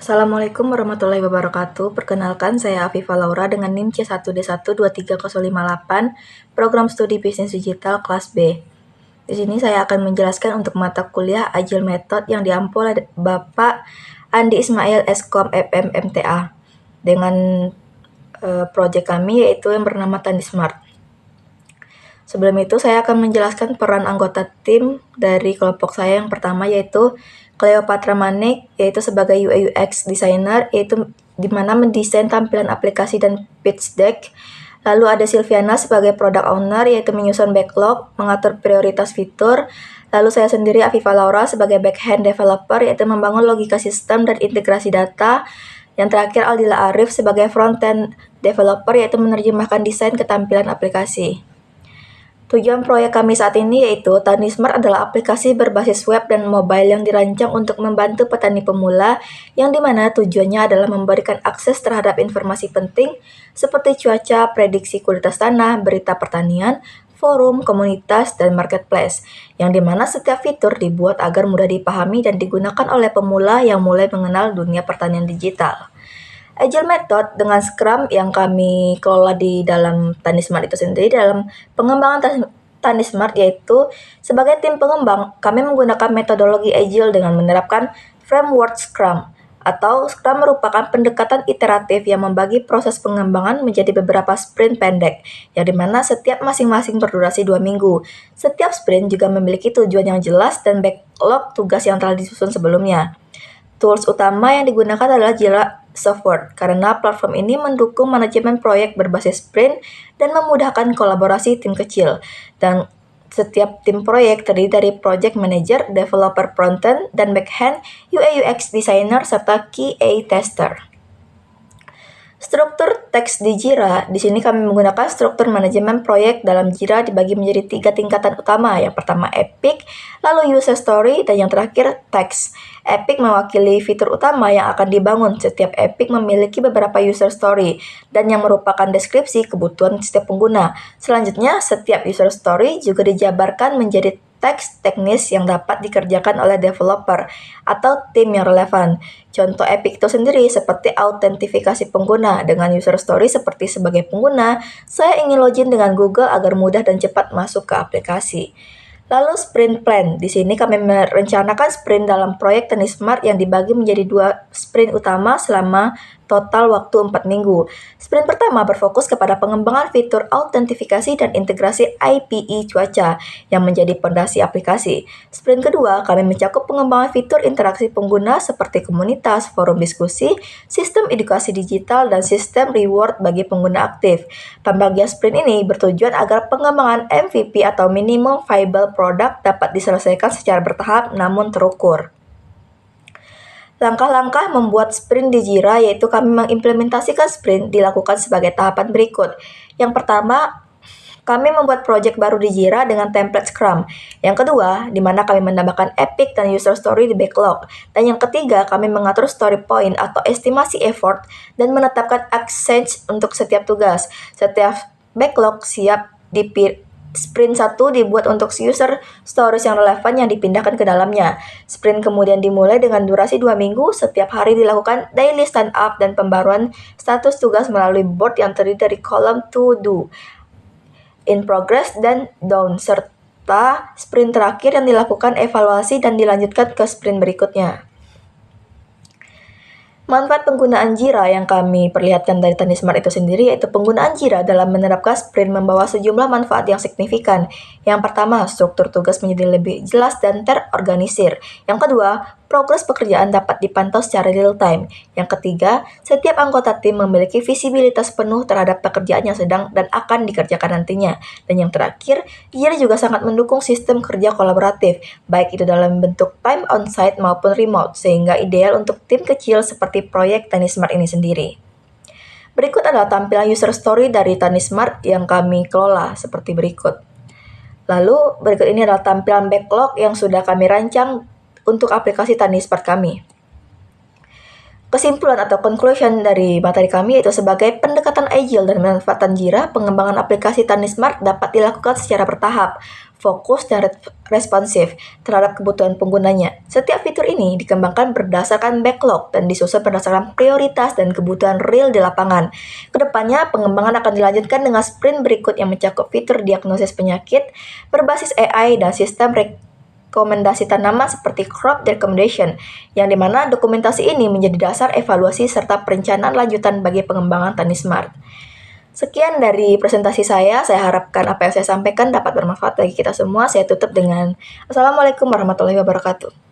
Assalamualaikum warahmatullahi wabarakatuh. Perkenalkan, saya Afifah Laura dengan NIM C1D123058, Program Studi Bisnis Digital kelas B. Di sini saya akan menjelaskan untuk mata kuliah Agile Method yang diampu oleh Bapak Andi Ismail Eskom FM MTA dengan proyek kami yaitu yang bernama Tani Smart. Sebelum itu, saya akan menjelaskan peran anggota tim dari kelompok saya yang pertama yaitu Cleopatra Manik, yaitu sebagai UI UX designer, yaitu di mana mendesain tampilan aplikasi dan pitch deck. Lalu ada Silviana sebagai product owner, yaitu menyusun backlog, mengatur prioritas fitur. Lalu saya sendiri Afifah Laura sebagai backend developer, yaitu membangun logika sistem dan integrasi data. Yang terakhir Aldila Arif sebagai front-end developer, yaitu menerjemahkan desain ke tampilan aplikasi. Tujuan proyek kami saat ini yaitu Tani Smart adalah aplikasi berbasis web dan mobile yang dirancang untuk membantu petani pemula, yang dimana tujuannya adalah memberikan akses terhadap informasi penting seperti cuaca, prediksi kualitas tanah, berita pertanian, forum, komunitas, dan marketplace, yang dimana setiap fitur dibuat agar mudah dipahami dan digunakan oleh pemula yang mulai mengenal dunia pertanian digital. Agile Method dengan Scrum yang kami kelola di dalam Tani Smart itu sendiri dalam pengembangan Tani Smart, yaitu sebagai tim pengembang kami menggunakan metodologi Agile dengan menerapkan framework Scrum, atau Scrum merupakan pendekatan iteratif yang membagi proses pengembangan menjadi beberapa sprint pendek, yang dimana setiap masing-masing berdurasi 2 minggu. Setiap sprint juga memiliki tujuan yang jelas dan backlog tugas yang telah disusun sebelumnya. Tools utama yang digunakan adalah Jira Software, karena platform ini mendukung manajemen proyek berbasis sprint dan memudahkan kolaborasi tim kecil. Dan setiap tim proyek terdiri dari project manager, developer frontend dan backend, UI UX designer, serta QA tester. Struktur teks di Jira, di sini kami menggunakan struktur manajemen proyek dalam Jira dibagi menjadi 3 tingkatan utama. Yang pertama epic, lalu user story, dan yang terakhir teks. Epic mewakili fitur utama yang akan dibangun. Setiap epic memiliki beberapa user story dan yang merupakan deskripsi kebutuhan setiap pengguna. Selanjutnya, setiap user story juga dijabarkan menjadi teks teknis yang dapat dikerjakan oleh developer atau tim yang relevan. Contoh epic itu sendiri seperti autentifikasi pengguna. Dengan user story seperti sebagai pengguna, saya ingin login dengan Google agar mudah dan cepat masuk ke aplikasi. Lalu sprint plan. Di sini kami merencanakan sprint dalam proyek Tani Smart yang dibagi menjadi 2 sprint utama selama total waktu 4 minggu. Sprint pertama berfokus kepada pengembangan fitur autentifikasi dan integrasi IPI cuaca yang menjadi fondasi aplikasi. Sprint kedua, kami mencakup pengembangan fitur interaksi pengguna seperti komunitas, forum diskusi, sistem edukasi digital, dan sistem reward bagi pengguna aktif. Pembagian sprint ini bertujuan agar pengembangan MVP atau minimum viable product dapat diselesaikan secara bertahap namun terukur. Langkah-langkah membuat sprint di Jira yaitu kami mengimplementasikan sprint dilakukan sebagai tahapan berikut. Yang pertama, kami membuat project baru di Jira dengan template Scrum. Yang kedua, di mana kami menambahkan epic dan user story di backlog. Dan yang ketiga, kami mengatur story point atau estimasi effort dan menetapkan actions untuk setiap tugas. Setiap backlog siap di Sprint 1 dibuat untuk user stories yang relevan yang dipindahkan ke dalamnya. Sprint kemudian dimulai dengan durasi 2 minggu. Setiap hari dilakukan daily stand up dan pembaruan status tugas melalui board yang terdiri dari kolom to do, in progress, dan done, serta sprint terakhir yang dilakukan evaluasi dan dilanjutkan ke sprint berikutnya. Manfaat penggunaan Jira yang kami perlihatkan dari Tani Smart itu sendiri yaitu penggunaan Jira dalam menerapkan sprint membawa sejumlah manfaat yang signifikan. Yang pertama, struktur tugas menjadi lebih jelas dan terorganisir. Yang kedua, progres pekerjaan dapat dipantau secara real time. Yang ketiga, setiap anggota tim memiliki visibilitas penuh terhadap pekerjaan yang sedang dan akan dikerjakan nantinya. Dan yang terakhir, Jira juga sangat mendukung sistem kerja kolaboratif, baik itu dalam bentuk time on-site maupun remote, sehingga ideal untuk tim kecil seperti proyek Tani Smart ini sendiri. Berikut adalah tampilan user story dari Tani Smart yang kami kelola seperti berikut. Lalu berikut ini adalah tampilan backlog yang sudah kami rancang untuk aplikasi Tani Smart kami. Kesimpulan atau conclusion dari materi kami yaitu sebagai pendekatan agile dan pemanfaatan Jira, pengembangan aplikasi Tani Smart dapat dilakukan secara bertahap, fokus dan responsif terhadap kebutuhan penggunanya. Setiap fitur ini dikembangkan berdasarkan backlog dan disusun berdasarkan prioritas dan kebutuhan real di lapangan. Kedepannya, pengembangan akan dilanjutkan dengan sprint berikut yang mencakup fitur diagnosis penyakit berbasis AI dan sistem rekomendasi tanaman seperti crop recommendation, yang dimana dokumentasi ini menjadi dasar evaluasi serta perencanaan lanjutan bagi pengembangan Tani Smart. Sekian dari presentasi saya harapkan apa yang saya sampaikan dapat bermanfaat bagi kita semua. Saya tutup dengan Assalamualaikum warahmatullahi wabarakatuh.